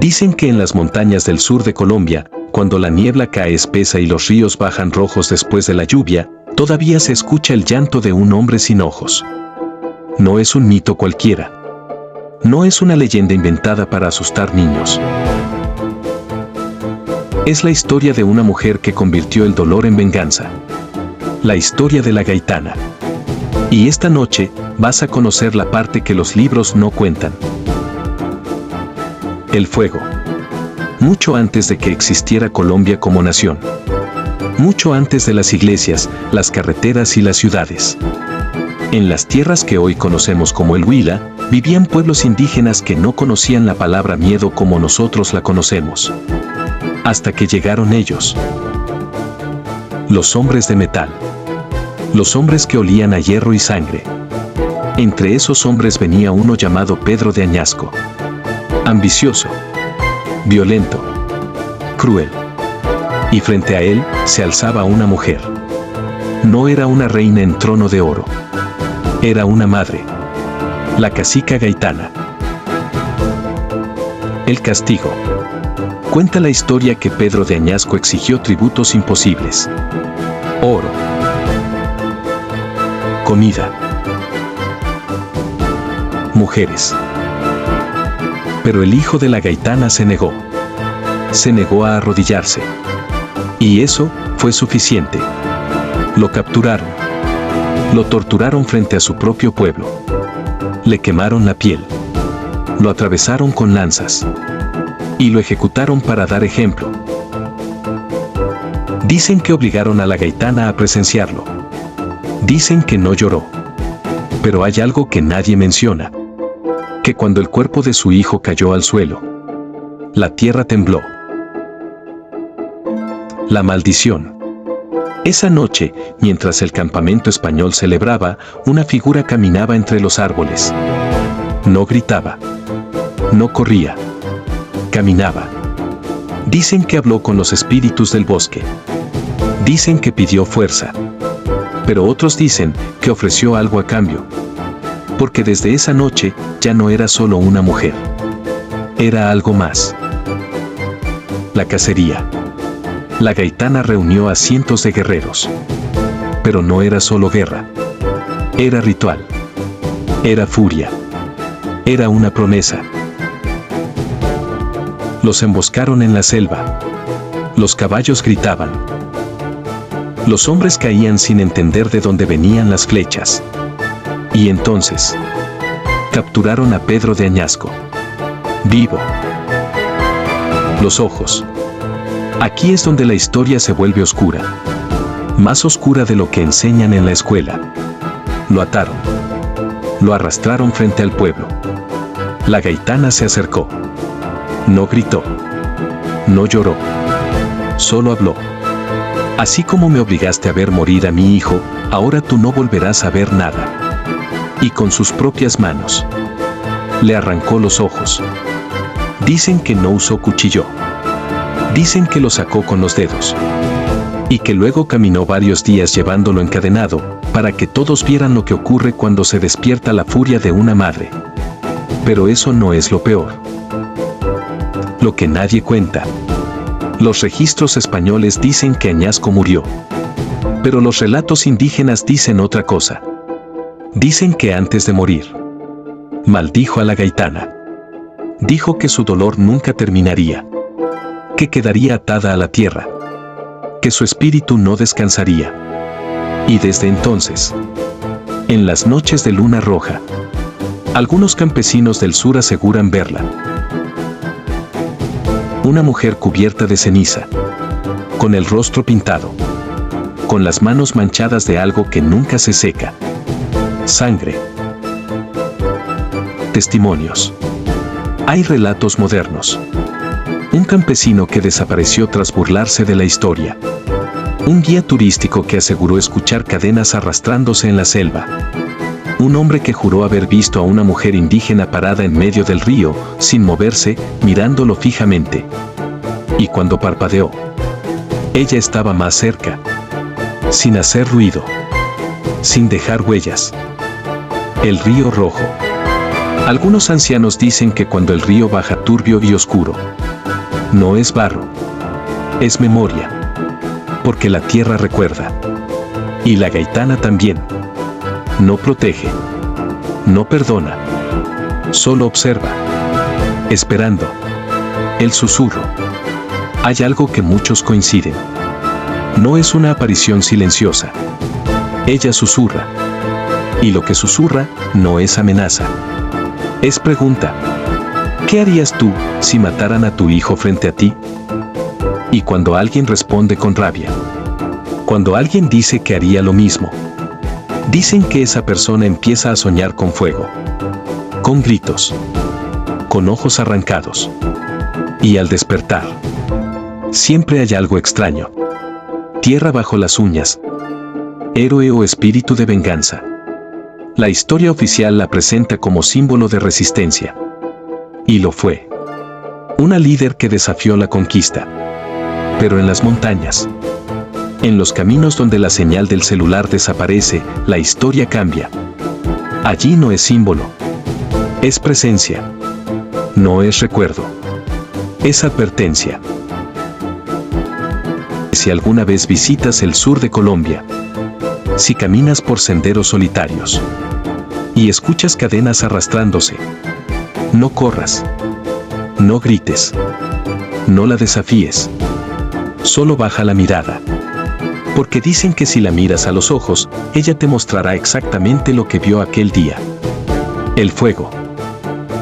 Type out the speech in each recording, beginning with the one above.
Dicen que en las montañas del sur de Colombia, cuando la niebla cae espesa y los ríos bajan rojos después de la lluvia, todavía se escucha el llanto de un hombre sin ojos. No es un mito cualquiera. No es una leyenda inventada para asustar niños. Es la historia de una mujer que convirtió el dolor en venganza. La historia de la Gaitana. Y esta noche vas a conocer la parte que los libros no cuentan. El fuego. Mucho antes de que existiera Colombia como nación. Mucho antes de las iglesias, las carreteras y las ciudades. En las tierras que hoy conocemos como el Huila, vivían pueblos indígenas que no conocían la palabra miedo como nosotros la conocemos. Hasta que llegaron ellos. Los hombres de metal. Los hombres que olían a hierro y sangre. Entre esos hombres venía uno llamado Pedro de Añasco. Ambicioso. Violento. Cruel. Y frente a él se alzaba una mujer. No era una reina en trono de oro. Era una madre. La cacica Gaitana. El castigo. Cuenta la historia que Pedro de Añasco exigió tributos imposibles. Oro. Comida. Mujeres. Pero el hijo de la Gaitana se negó. Se negó a arrodillarse. Y eso fue suficiente. Lo capturaron. Lo torturaron frente a su propio pueblo. Le quemaron la piel. Lo atravesaron con lanzas. Y lo ejecutaron para dar ejemplo. Dicen que obligaron a la Gaitana a presenciarlo. Dicen que no lloró. Pero hay algo que nadie menciona. Que cuando el cuerpo de su hijo cayó al suelo, la tierra tembló. La maldición. Esa noche, mientras el campamento español celebraba, una figura caminaba entre los árboles. No gritaba. No corría. Caminaba. Dicen que habló con los espíritus del bosque. Dicen que pidió fuerza. Pero otros dicen que ofreció algo a cambio. Porque desde esa noche ya no era solo una mujer. Era algo más. La cacería. La Gaitana reunió a cientos de guerreros. Pero no era solo guerra. Era ritual. Era furia. Era una promesa. Los emboscaron en la selva. Los caballos gritaban. Los hombres caían sin entender de dónde venían las flechas. Y entonces, capturaron a Pedro de Añasco. Vivo. Los ojos. Aquí es donde la historia se vuelve oscura. Más oscura de lo que enseñan en la escuela. Lo ataron. Lo arrastraron frente al pueblo. La Gaitana se acercó. No gritó. No lloró. Solo habló. Así como me obligaste a ver morir a mi hijo, ahora tú no volverás a ver nada. Y con sus propias manos le arrancó los ojos. Dicen que no usó cuchillo. Dicen que lo sacó con los dedos. Y que luego caminó varios días llevándolo encadenado, para que todos vieran lo que ocurre cuando se despierta la furia de una madre. Pero eso no es lo peor. Lo que nadie cuenta. Los registros españoles dicen que Añasco murió. Pero los relatos indígenas dicen otra cosa. Dicen que antes de morir, maldijo a la Gaitana. Dijo que su dolor nunca terminaría. Que quedaría atada a la tierra. Que su espíritu no descansaría. Y desde entonces, en las noches de luna roja, algunos campesinos del sur aseguran verla. Una mujer cubierta de ceniza, con el rostro pintado, con las manos manchadas de algo que nunca se seca. Sangre. Testimonios. Hay relatos modernos. Un campesino que desapareció tras burlarse de la historia. Un guía turístico que aseguró escuchar cadenas arrastrándose en la selva. Un hombre que juró haber visto a una mujer indígena parada en medio del río, sin moverse, mirándolo fijamente. Y cuando parpadeó, ella estaba más cerca. Sin hacer ruido. Sin dejar huellas. El río rojo. Algunos ancianos dicen que cuando el río baja turbio y oscuro, no es barro, es memoria, porque la tierra recuerda. Y la gaitana también. No protege, no perdona, solo observa, esperando. El susurro. Hay algo que muchos coinciden. No es una aparición silenciosa. Ella susurra. Y lo que susurra no es amenaza. Es pregunta. ¿Qué harías tú si mataran a tu hijo frente a ti? Y cuando alguien responde con rabia. Cuando alguien dice que haría lo mismo. Dicen que esa persona empieza a soñar con fuego. Con gritos. Con ojos arrancados. Y al despertar, siempre hay algo extraño. Tierra bajo las uñas. Héroe o espíritu de venganza. La historia oficial la presenta como símbolo de resistencia. Y lo fue. Una líder que desafió la conquista. Pero en las montañas, en los caminos donde la señal del celular desaparece, la historia cambia. Allí no es símbolo. Es presencia. No es recuerdo. Es advertencia. Si alguna vez visitas el sur de Colombia, si caminas por senderos solitarios y escuchas cadenas arrastrándose, no corras, no grites, no la desafíes, solo baja la mirada. Porque dicen que si la miras a los ojos, ella te mostrará exactamente lo que vio aquel día. El fuego,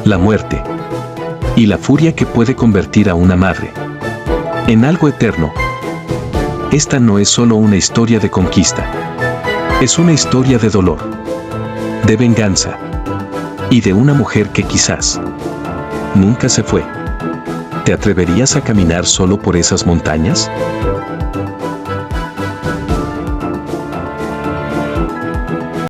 la muerte y la furia que puede convertir a una madre en algo eterno. Esta no es solo una historia de conquista. Es una historia de dolor, de venganza y de una mujer que quizás nunca se fue. ¿Te atreverías a caminar solo por esas montañas?